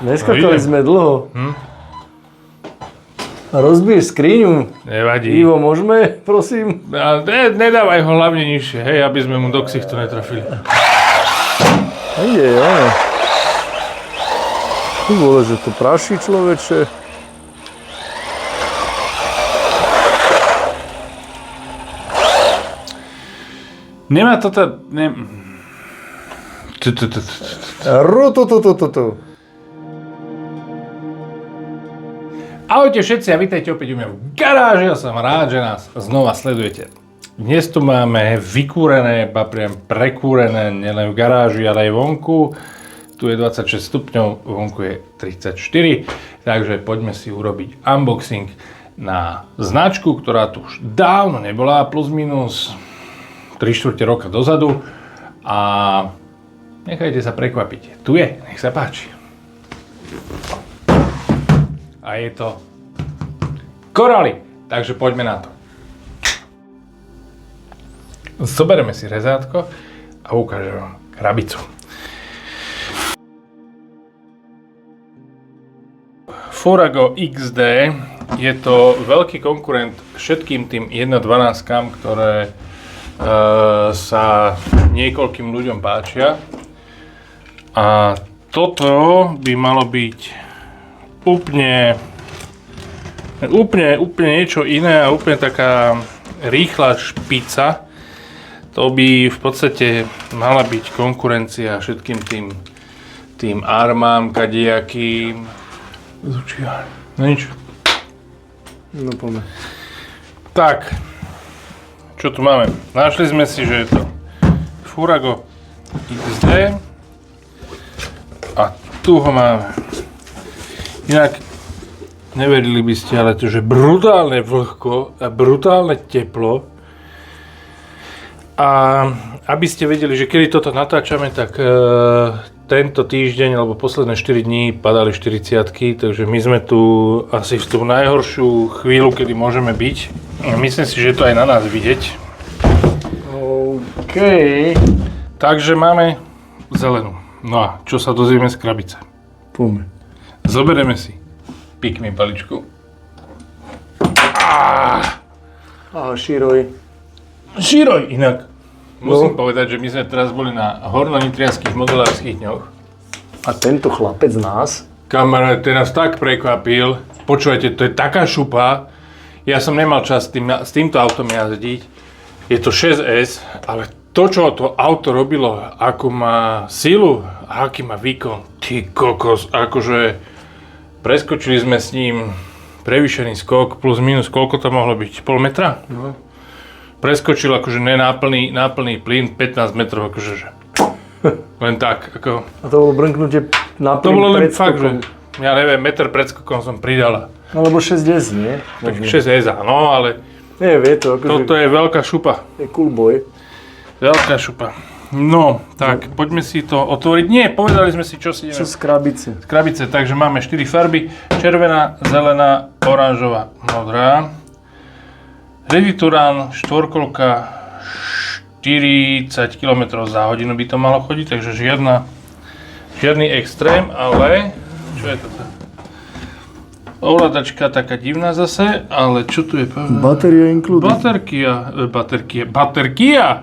Neskakali sme dlho. A rozbiješ skriňu. Nevadí. Ivo, môžeme, prosím? Nedávaj ho hlavne nižšie, hej, aby sme mu do ksichtu netrafili. Ide, áno. Tu vole, že to praší, človeče. Nemá toto... Rutututututu. Ahojte všetci a vítajte opäť u mňa v garáži. Ja som rád, že nás znova sledujete. Dnes tu máme vykúrené, priam prekúrené, nielen v garáži, ale aj vonku. Tu je 26 stupňov, vonku je 34. Takže poďme si urobiť unboxing na značku, ktorá tu už dávno nebola, plus minus 3/4 roka dozadu. A nechajte sa prekvapiť. Tu je, nech sa páči. A je to Corally, takže poďme na to. Zoberieme si rezátko a ukážem vám krabicu. Furago XD je to veľký konkurent všetkým tým 1.12-kám, ktoré sa niekoľkým ľuďom páčia. A toto by malo byť úplne niečo iné a úplne taká rýchla špica. To by v podstate mala byť konkurencia všetkým tým armám, kadejakým. No nič. No poďme. Tak, čo tu máme? Našli sme si, že je to Furago XD a tu ho máme. Inak, neverili by ste, ale to, že brutálne vlhko a brutálne teplo. A aby ste vedeli, že kedy toto natáčame, tak tento týždeň alebo posledné 4 dní padali 40-ky, takže my sme tu asi v tú najhoršiu chvíľu, kedy môžeme byť. Myslím si, že je to aj na nás vidieť. OK. Takže máme zelenú. No a čo sa dozvieme z krabice? Poďme. Zoberieme si Pikmin paličku. Široj. Široj inak. Musím povedať, že my sme teraz boli na hornonitrianskych modelárskych dňoch. A tento chlapec nás? Kamarát, ten nás tak prekvapil. Počúvajte, to je taká šupa. Ja som nemal čas s týmto autom jazdiť. Je to 6S, ale to, čo to auto robilo, akú má silu a aký má výkon, ty kokos, akože preskočili sme s ním prevýšený skok, plus minus, koľko to mohlo byť? Pol metra? No. Preskočil akože náplný plyn, 15 metrov, akože že len tak, ako... A to bolo brnknutie na plyn. To bolo len pred fakt, skokom. že ja neviem, meter pred skokom som pridala. Alebo 6S, nie? Tak 6S, áno, ale Nie, vie to, akože... toto je veľká šupa. Je cool boy. Veľká šupa. No, tak, poďme si to otvoriť. Nie, povedali sme si, čo si ideme. Čo z krabice? Z krabice, takže máme 4 farby. Červená, zelená, oranžová, modrá. Revituran, štvorkolka, 40 km za hodinu by to malo chodiť, takže žiadny extrém, ale... Čo je toto? Ovládačka taká divná zase, ale čo tu je? Batéria included. Baterkia!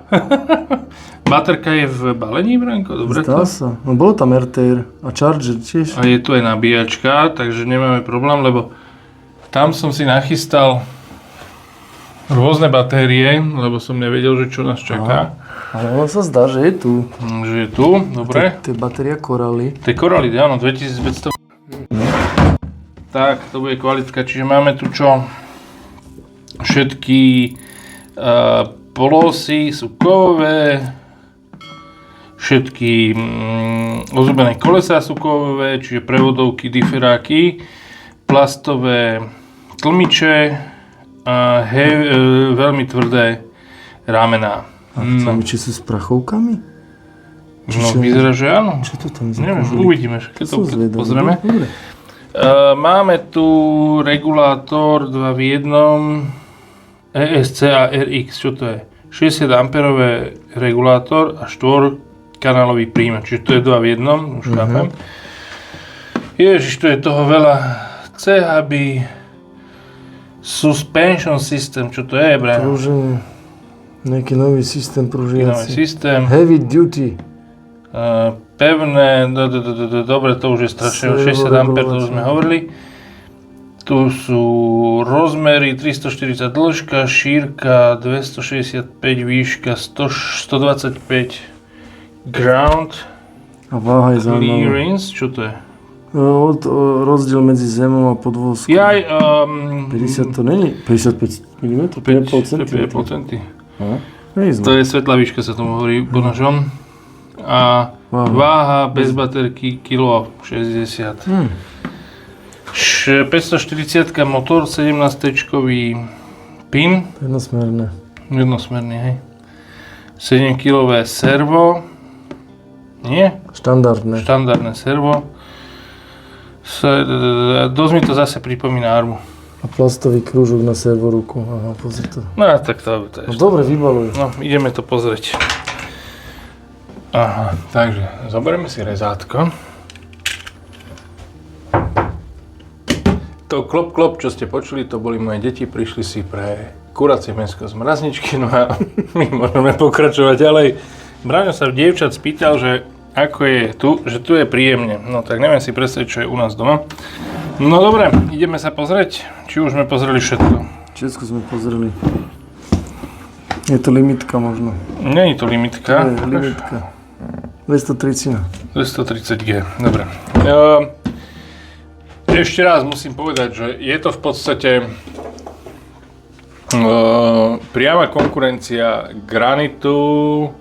Baterka je v balení, Branko? Dobre Zdá to? sa. No bolo tam RTR a charger tiež. A je tu aj nabíjačka, takže nemáme problém, lebo tam som si nachystal rôzne batérie, lebo som nevedel, že čo nás čaká. Ale ono sa zdá, že je tu. Že je tu, dobre. To je batéria Corally. To je Corally, áno, 2500. Tak, to bude kvalitka, čiže máme tu čo? Všetky polosy sú kovové, všetky ozubené kolesá sú kovové, čiže prevodovky, diferáky, plastové tlmiče a veľmi tvrdé ramená. A tlmiče sú s prachovkami? No, vyzerá, že áno. Čo to tam za Neviem, kožuly? uvidíme, keď to pozrieme. Dobre. Máme tu regulátor 2 v 1 ESC a RX, čo to je? 60 amperové regulátor a 4-kanálový príjimač, čiže to je 2 v 1, už chápem. Ježiš, tu je toho veľa. CHB Suspension System, čo to je, bre? Pruženie. Nejaký nový systém Nový pružiaci. systém. Heavy duty. Pevné, dobre, to už je strašne, 60 A, to už sme hovorili. Tu sú rozmery 340 dĺžka, šírka 265, výška 125 ground A váha je zaujímavá. clearance, čo to je? Rozdiel medzi zemou a podvozkom. 50 to není? 55 mm? 5,5 cm. 5,5 cm. To To je svetlá výška, sa tomu hovorí po našom. A váha bez baterky kilo 60. 540 motor, 17-tečkový pin. Jednosmerný, hej. 7 kg servo. Nie? Štandardné servo. Dosť mi to zase pripomína armu. A plastový krúžok na servoruku. Aha, pozri to. No tak to je. No dobre, vybaluj. No, ideme to pozrieť. Aha, takže zoberieme si rezátko. To klop, čo ste počuli, to boli moje deti, prišli si pre kuracie mäsko z mrazničky, no a my môžeme pokračovať ďalej. Braňo sa dievčat spýtal, že ako je tu, že tu je príjemne. No tak neviem si predstaviť, čo je u nás doma. No dobre, ideme sa pozrieť, či už sme pozreli všetko. Všetko sme pozreli. Je to limitka možno. Nie je to limitka. Je limitka. 230. 230G, dobre. Ešte raz musím povedať, že je to v podstate priama konkurencia Granitu.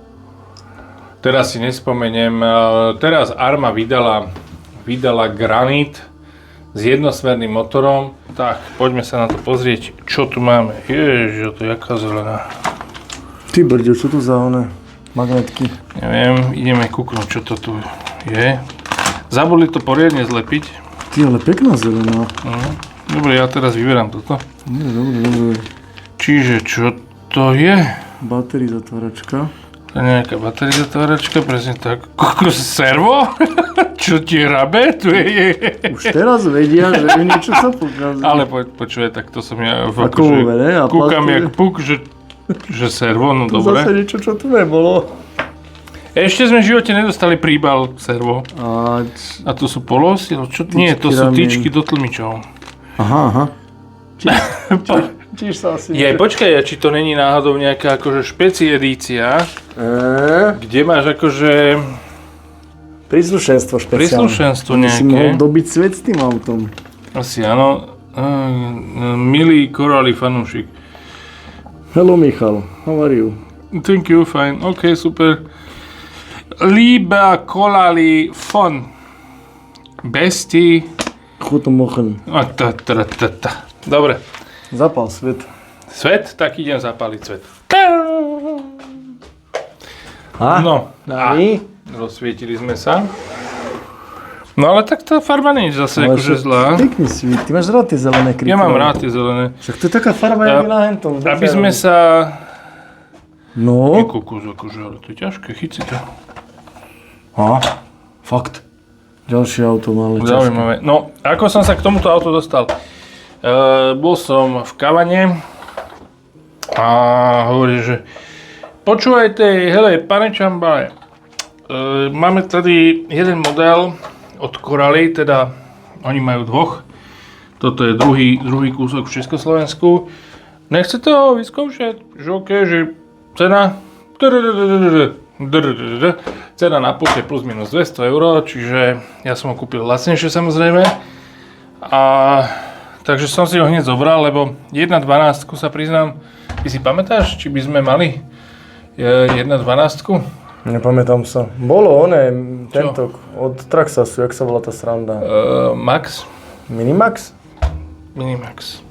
Teraz si nespomeniem, teraz Arma vydala Granit s jednosmerným motorom. Tak, poďme sa na to pozrieť, čo tu máme. Ježiš, to je jaká zelená. Ty brďo, čo tu za one magnetky? Neviem, ideme kúknúť, čo to tu je. Zabudli to poriadne zlepiť. Ty, ale pekná zelená. Dobre, ja teraz vyberám toto. Dobre. Čiže, čo to je? Batérii zatváračka. To je nejaká batéria zatváračka, presne tak. Kokos, servo? Čo ti rabe? Tu je... Už teraz vedia, že niečo sa pokazí. Ale počuje, tak to som ja... A kovové, ne? A kúkam plastový. jak puk, že servo, no To dobre. zase niečo, čo tu nebolo. Ešte sme v živote nedostali príbal servo. A A tu sú polosy? Nie, to sú ramien. tyčky do tlmičov. Aha. Čiž sa asi... Počkaj, či to není náhodou nejaká akože špeci edícia, kde máš akože Príslušenstvo špeciálne. príslušenstvo Si mohol nejaké. dobiť svet s tým autom. Asi áno. Milý korálny fanúšik. Hello Michal, how are you? Thank you, fine. OK, super. Lieber Korali von Besti. Guten Morgen. Dobre. Zapal svet. Svet? Tak idem zapáliť svet. A? No, Nani? rozsvietili sme sa. No ale tak tá farba nie je zase akože zlá. Pekný svít. Ty máš rád tie zelené kryty. Ja mám rád tie zelené. Však to je taká farba, jak na hentom. Aby sme sa... No. Kokos, akože, ale to je ťažké, chyť si to. A? Fakt. Ďalšie auto malé. Zaujímavé. No, ako som sa k tomuto autu dostal? Bol som v Kavane a hovorí, že počúvajte, hele, pane Čambale, máme tady jeden model od Korali, teda oni majú dvoch. Toto je druhý kúsok v Československu. Nechcete ho vyskúšať? Že OK, že cena? Cena na puk je plus minus 200 €, čiže ja som ho kúpil lacnejšie samozrejme. A takže som si ho hneď zobral, lebo 1.12 sa priznám, ty si pamätáš, či by sme mali 1.12? Nepamätám sa. Bolo oné, tento od Traxasu, jak sa volá tá sranda? Max? Minimax? Minimax.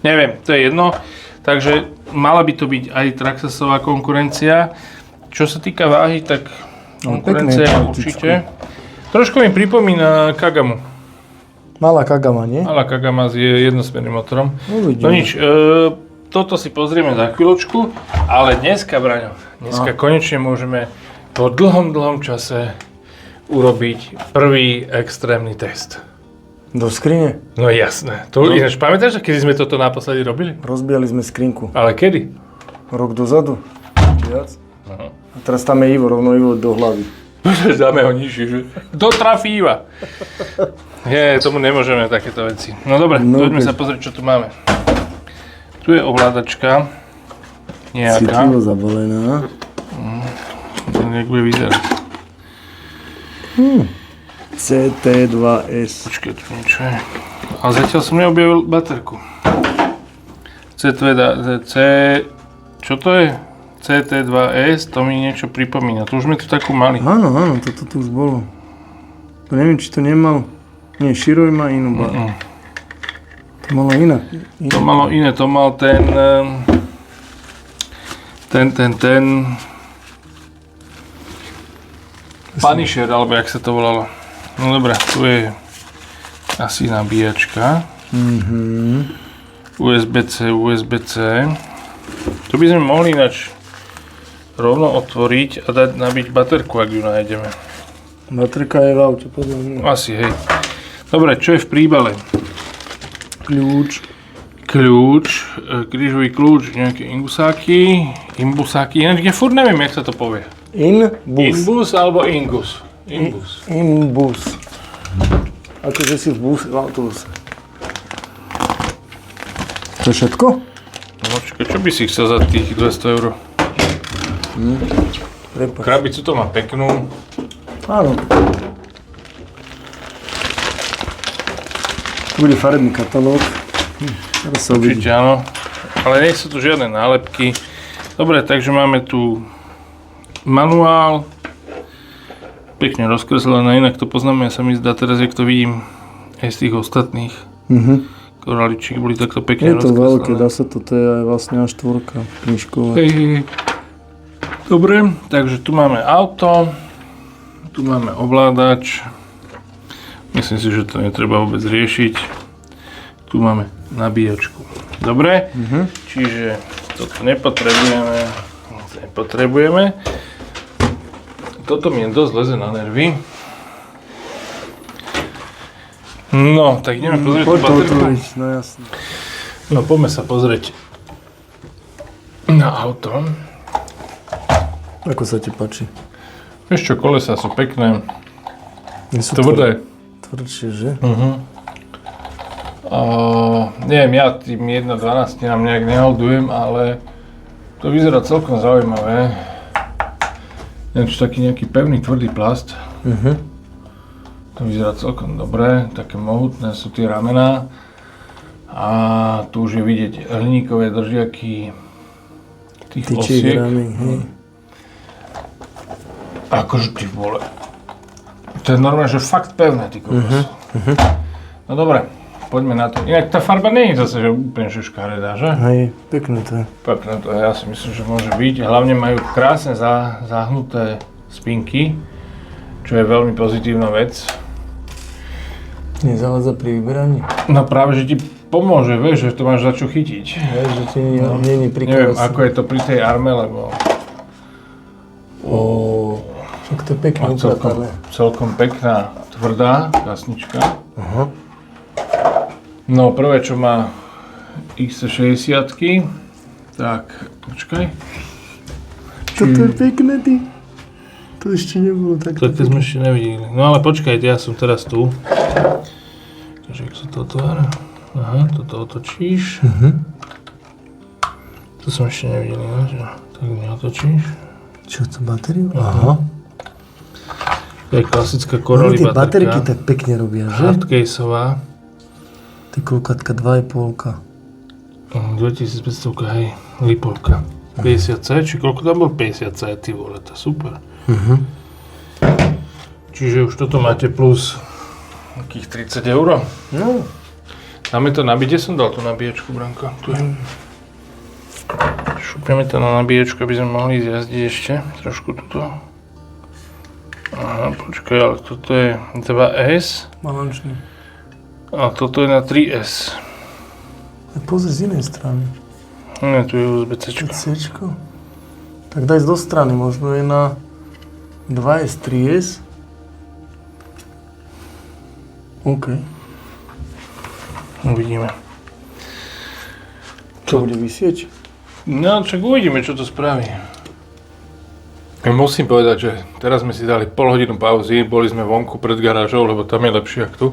Neviem, to je jedno. Takže mala by to byť aj Traxasová konkurencia. Čo sa týka váhy, tak konkurencia je určite. Trošku mi pripomína Kagamu. Malá Kagama, nie? Malá Kagama s jednosmerným motorom. Uvidíme. No nič, toto si pozrieme za chvíľočku, ale dneska, Braňo, konečne môžeme po dlhom čase urobiť prvý extrémny test. Do skrine? No jasné. To ináč pamätáš, kedy sme toto naposledy robili? Rozbijali sme skrinku. Ale kedy? Rok dozadu. Viac. Aha. A teraz tam je Ivo, rovno Ivo do hlavy. Dáme ho nižšie, že? Kto trafí Iva? Nie, tomu nemôžeme takéto veci. No dobre, poďme sa pozrieť, čo tu máme. Tu je ovládačka. Nejaká. Citlivo zabalená. Jak bude vyzerať. CT2S. Počkej, tu niečo je. Ale zatiaľ som neobjavil baterku. Čo to je? CT2S, to mi niečo pripomína. To už sme tu takú mali. Áno, toto tu už bolo. To neviem, či to nemal. Nie, Shiroi má inú baterku. To malo inak. To malo iné, to mal ten Punisher, alebo jak sa to volalo. No dobré, tu je asi nabíjačka. USB-C. Tu by sme mohli ináč rovno otvoriť a dať nabiť baterku, ak ju nájdeme. Baterka je v aute, podľa mňa. Asi, hej. Dobre, čo je v príbale? Kľúč, krížový kľúč, nejaké imbusáky. Ináč ja furt neviem, jak sa to povie. Inbus alebo Ingus? Inbus. Akože si v autobuse. To je všetko? No počkaj, čo by si chcel za tých 200 €? Krabicu to má peknú. Áno. Bude farebný katalóg. Určite áno. Ale nie sú tu žiadne nálepky. Dobre, takže máme tu manuál. Pekne rozkreslené, inak to poznáme, sa mi zdá teraz, jak to vidím aj z tých ostatných. Koraličiek boli takto pekne rozkreslené. Je to veľké, dá sa to, je aj vlastne A4 knižková. Hej. Dobre, takže tu máme auto, tu máme ovládač. Myslím si, že to netreba vôbec riešiť. Tu máme nabíjačku. Dobre, čiže toto nepotrebujeme. Toto mi dosť leze na nervy. No, tak ideme pozrieť tú baterku. No jasne. No, poďme sa pozrieť na auto. Ako sa ti páči? Vieš čo, kolesa sú pekné. Sú tvrdé. Tvrdšie, že? Neviem, ja tým 1.12 nám nejak neholdujem, ale to vyzerá celkom zaujímavé. Neviem, či taký nejaký pevný, tvrdý plast. To vyzerá celkom dobre, také mohutné sú tie ramená. A tu už je vidieť hliníkové držiaky tých osiek. Akože ty vole. To je normálne, že fakt pevné, ty kokos. No dobre, poďme na to. Inak tá farba nie je zase že úplne škaredá, že? Hej, pekné to je. Pekné to je, ja si myslím, že môže byť. Hlavne majú krásne zahnuté spinky, čo je veľmi pozitívna vec. Nezavádza pri vyberaní? No práve, že ti pomôže, vieš, že to máš za čo chytiť. Vieš, že ti nie je príklad. Neviem, ako je to pri tej arme, lebo... Však to je pekné upratané. Celkom pekná, tvrdá kasnička. No prvé, čo má XC60-ky, tak, počkaj. Toto je pekné, ty. To ešte nebolo tak. To sme ešte nevideli. No ale počkajte, ja som teraz tu. Takže ak sa to otvára. Aha, toto otočíš. To som ešte nevideli, no, že tak neotočíš. Čo to, batériu? Aha. To je klasická Corolli tie baterka. baterky tak pekne robia, že? Hardcaseová. Ty koľkatka, 2,5. 2500, hej, lipovka. 50C, či koľko tam bol 50C, ty vole, to je super. Čiže už toto máte plus nejakých 30 €. No. Dáme to nabiť, kde som dal tú nabíjačku, Branko? Tu je. Šupneme to na nabíjačku, aby sme mohli zjazdiť ešte trošku tuto. Aha, počkaj, ale toto je 2S. Balančný. A toto je na 3S. Pozri z inej strany. Nie, tu je USB-C. C-čko. Tak daj do strany, možno je na 2S, 3S. OK. Uvidíme. Čo bude vysieť? No, čak uvidíme, čo to spraví. Musím povedať, že teraz sme si dali pol hodinu pauzy, boli sme vonku pred garážou, lebo tam je lepšie ako tu.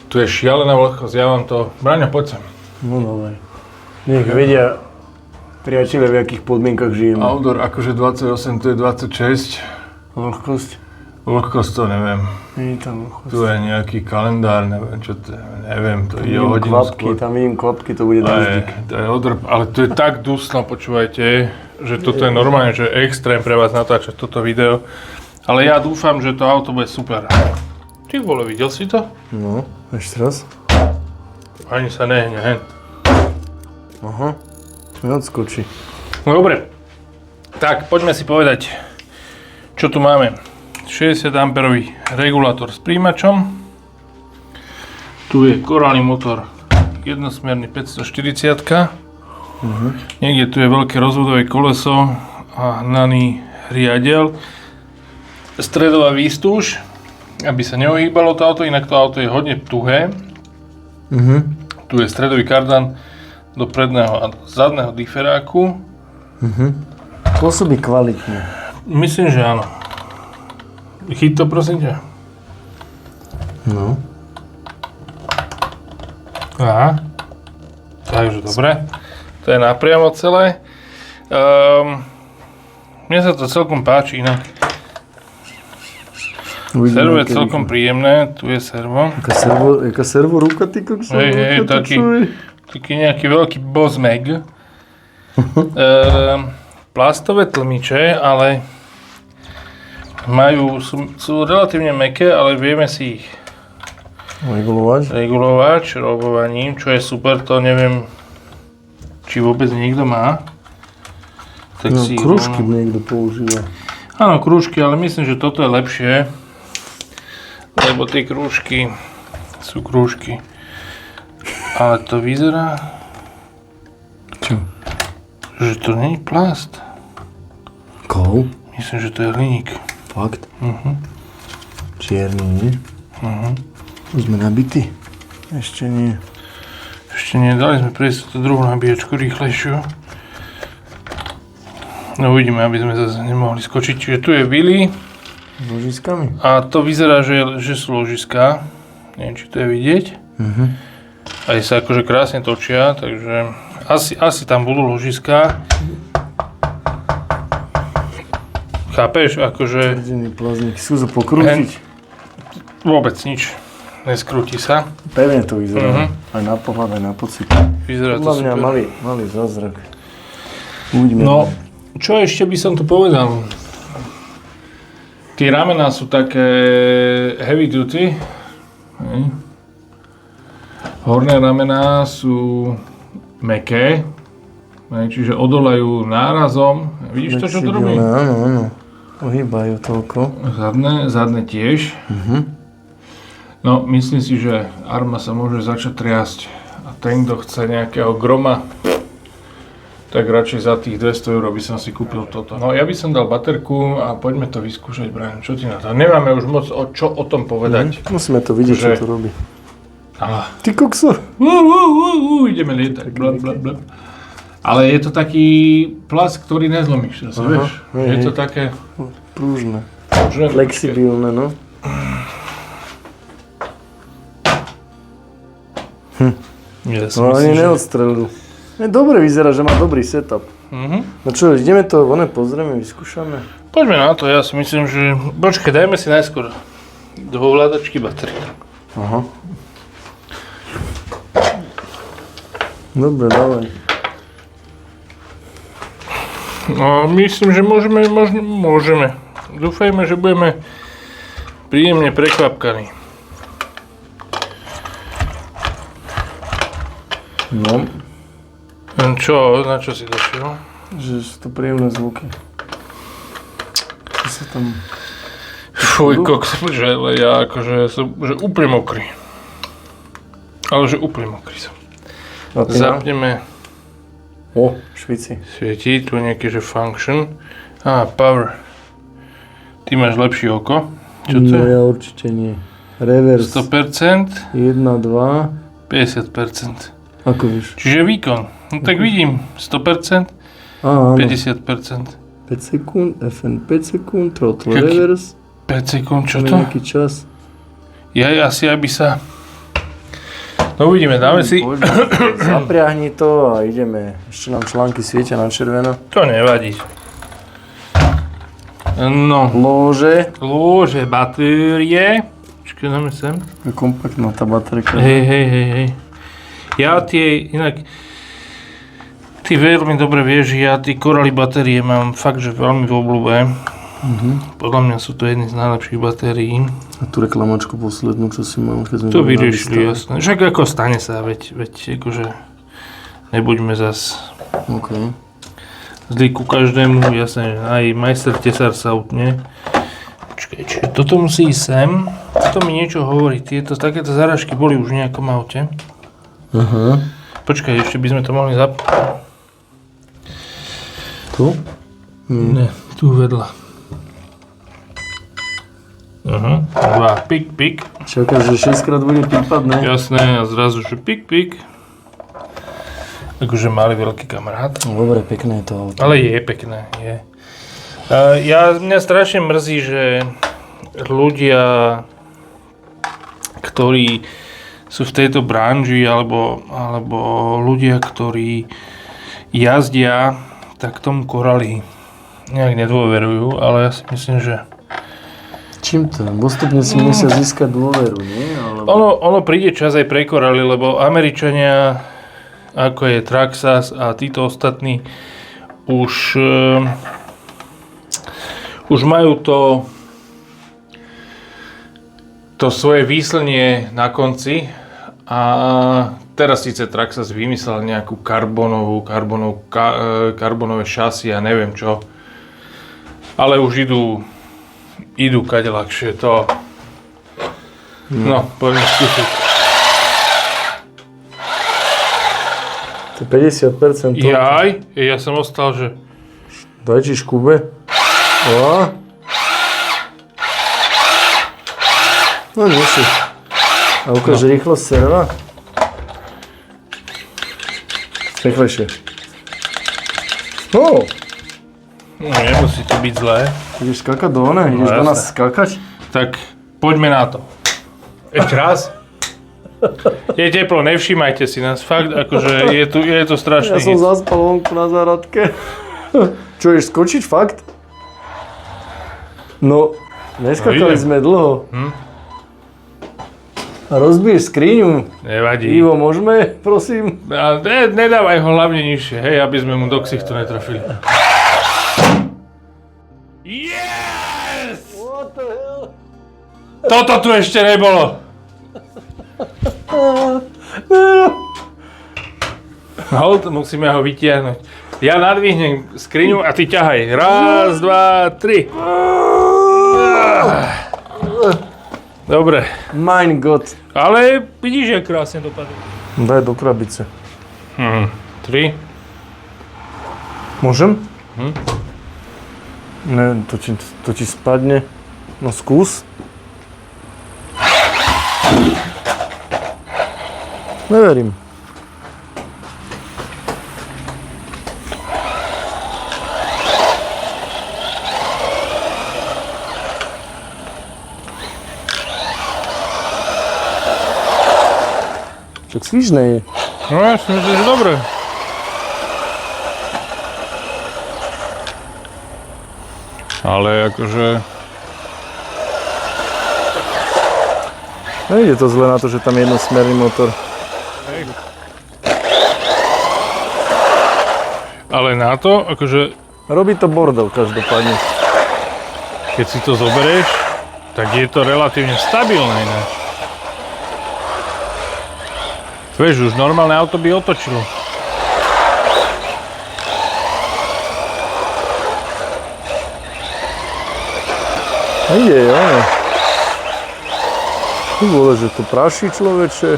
Tu je šialená vlhkosť, ja vám to... Braňo, poď sem. No dávaj. Nech vedia priatelia, v akých podmienkach žijeme. Outdoor akože 28, tu je 26. Vlhkosť? Vlhkosť to neviem. Nie je tam vlhkosť. Tu je nejaký kalendár, neviem čo to je, neviem, to ide o hodinu skôr. Tam vidím kvapky, to bude daždík. To je odrb, ale tu je tak dusno, počúvajte, že toto je normálne, že extrém pre vás natáčať toto video. Ale ja dúfam, že to auto bude super. Ty vole, videl si to? No, ešte raz. Ani sa nehne, hen. Aha, mi odskočí. No dobre, tak poďme si povedať, čo tu máme. 60 A regulátor s príjimačom. Tu je korálny motor, jednosmerný 540. Niekde tu je veľké rozvodové koleso a hnaný riadel. Stredová výstuž, aby sa neohýbalo to auto, inak to auto je hodne tuhé. Tu je stredový kardan do predného a zadného diferáku. Pôsobí kvalitne. Myslím, že áno. Chyť to, prosím ťa. No. Aha. Takže dobre. To je napriamo celé. Mne sa to celkom páči inak. Servo je celkom príjemné. Tu je servo. Jaká servo ruka, ty kokso? Hej, taký nejaký veľký Boss Mag. Plastové tlmiče, ale sú relatívne mäkké, ale vieme si ich regulovať šroubovaním, čo je super, to neviem, či vôbec niekto má. Tak no, si krúžky niekto používa. Áno, krúžky, ale myslím, že toto je lepšie, lebo tie krúžky sú krúžky. Ale to vyzerá, čo? Že to nie je plast. Kov? Myslím, že to je hliník. Fakt? Čierny, nie? Už sme nabití? Ešte nie. Ešte nie, dali sme prejsť tú druhú nabíjačku rýchlejšiu. No uvidíme, aby sme zase nemohli skočiť. Čiže tu je Willy. S ložiskami? A to vyzerá, že sú ložiská. Neviem, či to je vidieť. Aj sa akože krásne točia, takže asi tam budú ložiská. Chápeš, akože... Tvrdený plazník, skús ho pokrútiť. Vôbec nič. Neskrúti sa. Pevne to vyzerá. Aj na pohľad, aj na pocit. Vyzerá to super. Podľa mňa malý zázrak. Uvidíme. No, čo ešte by som tu povedal? Tie ramená sú také heavy duty. Horné ramená sú mäkké. Čiže odolajú nárazom. Vidíš to, čo to robí? Áno. Ohýbajú toľko. Zadné tiež. No, myslím si, že arma sa môže začať triasť. A ten, kto chce nejakého groma, tak radšej za tých 200 € by som si kúpil toto. No, ja by som dal baterku a poďme to vyskúšať, Brian. Čo ti na to? Nemáme už moc čo o tom povedať. Musíme to vidieť, čo to robí. Ty kokso! Ideme lietať. Blablabla. Ale je to taký plast, ktorý nezlomíš, vieš? Je to také... Prúžne. Flexibilné, no. No ani neodstrelil. Dobre vyzerá, že má dobrý setup. No čo, ideme to, pozrieme, vyskúšame. Poďme na to, ja si myslím, že... Počkaj, dajme si najskôr do ovládačky batérie. Aha. Dobre, dávaj. No, myslím, že môžeme. Dúfajme, že budeme príjemne prekvapkaní. No. Čo? Na čo si došiel? Že sú to príjemné zvuky. Čo sa tam... Fuj, koks, že ja akože som že úplne mokrý. Ale že úplne mokrý som. Zapneme... O, švici. Svietí, tu je nejaký, že function. Power. Ty máš lepšie oko. Čo to je? No ja určite nie. Reverse. 100%. 1, 2, 5, 50%. Ako vieš? Čiže výkon. No tak vidím, 100%, Áno. 50%. 5 sekúnd, FN 5 sekúnd, throttle Jaký- reverse. 5 sekúnd, čo Máme to? nejaký čas. Asi aby sa... No uvidíme, dáme si... Poďme, zapriahni to a ideme. Ešte nám články svietia na červeno. To nevadí. No, lôže, batérie. Počkaj, dáme sem. Kompaktná tá baterka. Hej. Ja inak... Ty veľmi dobre vieš, že ja tie Corally batérie mám fakt, že veľmi v obľúbe. Podľa mňa sú to jedny z najlepších batérií. A tú reklamačku poslednú, čo si mal, keď sme To boli na vyriešili, výstave. jasné. Však ako stane sa, veď akože nebuďme zas OK. zlí ku každému, jasné, že aj majster tesár sa utne. Počkaj, čiže toto musí ísť sem. Toto mi niečo hovorí, takéto zarážky boli už v nejakom aute. Aha. Počkaj, ešte by sme to mohli Tu? Ne, tu vedľa. Pik. Čakáš, že 6 krát bude pípať, ne? Jasné, a zrazu, že pik. Akože malý veľký kamarát. Dobre, pekné je to auto. Ale je pekné, je. Mňa strašne mrzí, že ľudia, ktorí sú v tejto branži, alebo ľudia, ktorí jazdia, tak tomu Corally nejak nedôverujú, ale ja si myslím, že Čím to? Postupne si musia získať dôveru, nie? Alebo... ono príde čas aj pre Corally, lebo Američania, ako je Traxxas a títo ostatní, už majú to svoje výslnie na konci a teraz síce Traxxas vymyslel nejakú karbonové šasy a neviem čo, ale už idú kade ľahšie to. No, poďme skúsiť. To je 50% toho. Ja som ostal, že... Daj ti škube. No nie si. A ukáž rýchlosť serva. Rýchlejšie. No, nemusí to byť zlé. Ideš skakať do one? Ideš do nás skakať? Tak poďme na to. Ešte raz. Je teplo, nevšímajte si nás. Fakt, akože je to strašný. Ja som zaspal vonku na záradke. Čo, ideš skočiť? Fakt? No, neskakali sme dlho. A rozbiješ skriňu. Nevadí. Ivo, môžeme, prosím? Nedávaj ho hlavne nižšie, hej, aby sme mu do ksichtu netrafili. Yes! What the hell? Toto tu ešte nebolo. Hold, musíme ho vytiahnuť. Ja nadvihnem skriňu a ty ťahaj. Raz, dva, tri. Dobre. Mein Gott. Ale vidíš, jak krásne dopadlo. Daj do krabice. 3. Môžem? Ne, to ti spadne. No skús. Neverím. Tak svižné je. No ja si myslím, že dobre. Ale akože... Nejde to zle na to, že tam je jednosmerný motor. Ale na to, akože... Robí to bordel každopádne. Keď si to zoberieš, tak je to relatívne stabilné ináč. Vieš, už normálne auto by otočilo. Ide, áno. Tu bolo, že to praší človeče.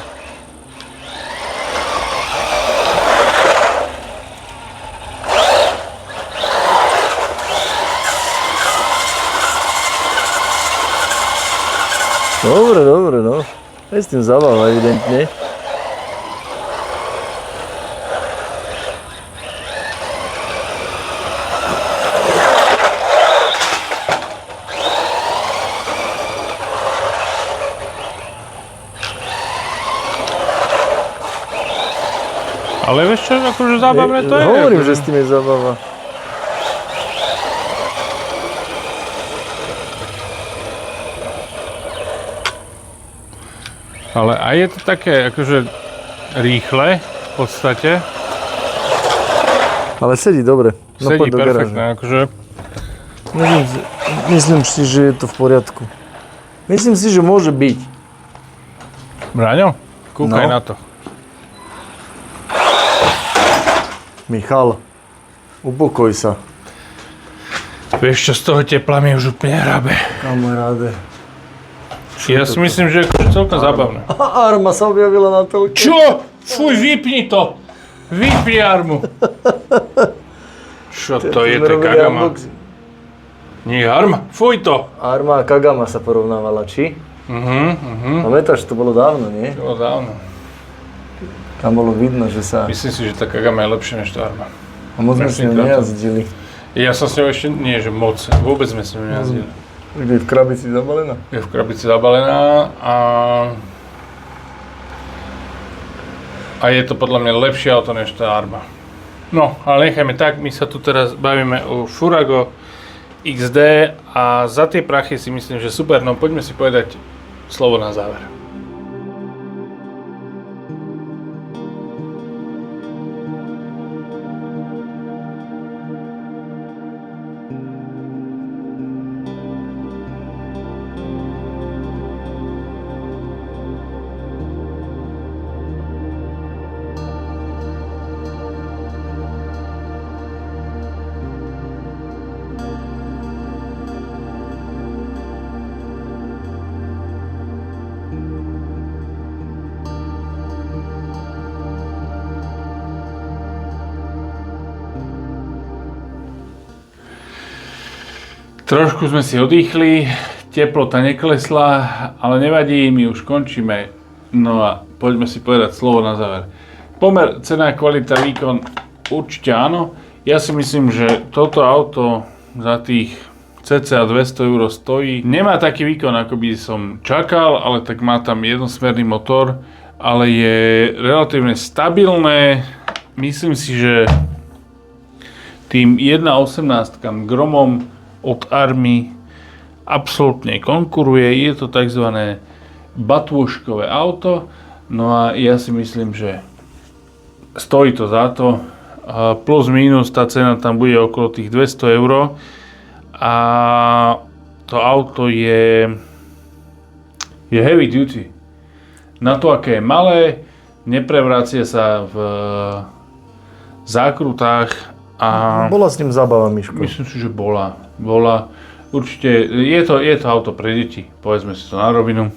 Dobre, no. Aj s tým zabáva, evidentne. Ale vieš čo, akože zábavné to je. Hovorím, že s tým je zábava. Ale aj je to také, akože rýchle v podstate. Ale sedí dobre. No, Sedí poď do garáže. perfektne, akože. Myslím si, že je to v poriadku. Myslím si, že môže byť. Braňo, kúkaj No. na to. Michal, upokoj sa. Vieš čo, z toho tepla mi už úplne hrabe. Kamaráde. Ja si myslím, že je akože celkom zábavné. Arma sa objavila na telke. Čo? Fuj, vypni to! Vypni armu. Čo to je, to je Kagama? Nie, arma, fuj to! Arma a Kagama sa porovnávala, či? Pamätáš, to bolo dávno, nie? To bolo dávno. Tam bolo vidno, že sa... Myslím si, že tá Kagama je lepšia než tá arma. A moc sme s ňou nejazdili. Ja som s ňou ešte, nie že moc, vôbec sme s ňou nejazdili. Je v krabici zabalená? Je v krabici zabalená a je to podľa mňa lepšie auto než tá Arma. No, ale nechajme tak, my sa tu teraz bavíme o Furago XD a za tie prachy si myslím, že super, no poďme si povedať slovo na záver. Trošku sme si odýchli, teplota neklesla, ale nevadí, my už končíme. No a poďme si povedať slovo na záver. Pomer, cena, kvalita, výkon, určite áno. Ja si myslím, že toto auto za tých cca 200 € stojí. Nemá taký výkon, ako by som čakal, ale tak má tam jednosmerný motor, ale je relatívne stabilné. Myslím si, že tým 1.18 Gromom od Army absolútne konkuruje. Je to tzv. Batôžkové auto. No a ja si myslím, že stojí to za to. Plus minus tá cena tam bude okolo tých 200 €. A to auto je heavy duty. Na to, aké je malé, neprevracia sa v zákrutách a Bola s ním zábava, Miško. myslím si, že bola. Určite, je to auto pre deti, povedzme si to na rovinu.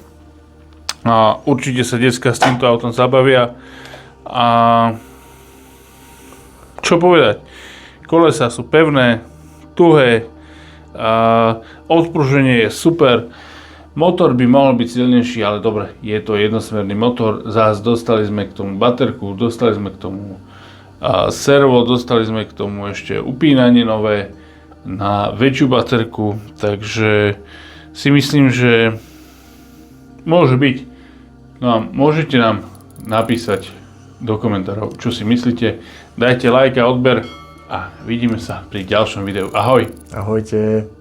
A určite sa decka s týmto autom zabavia. A čo povedať? Kolesá sú pevné, tuhé, odpruženie je super. Motor by mohol byť silnejší, ale dobre, je to jednosmerný motor. Zás dostali sme k tomu baterku, dostali sme k tomu servo, dostali sme k tomu ešte upínanie nové na väčšiu baterku, takže si myslím, že môže byť. No a môžete nám napísať do komentárov, čo si myslíte. Dajte like a odber a vidíme sa pri ďalšom videu. Ahoj! Ahojte.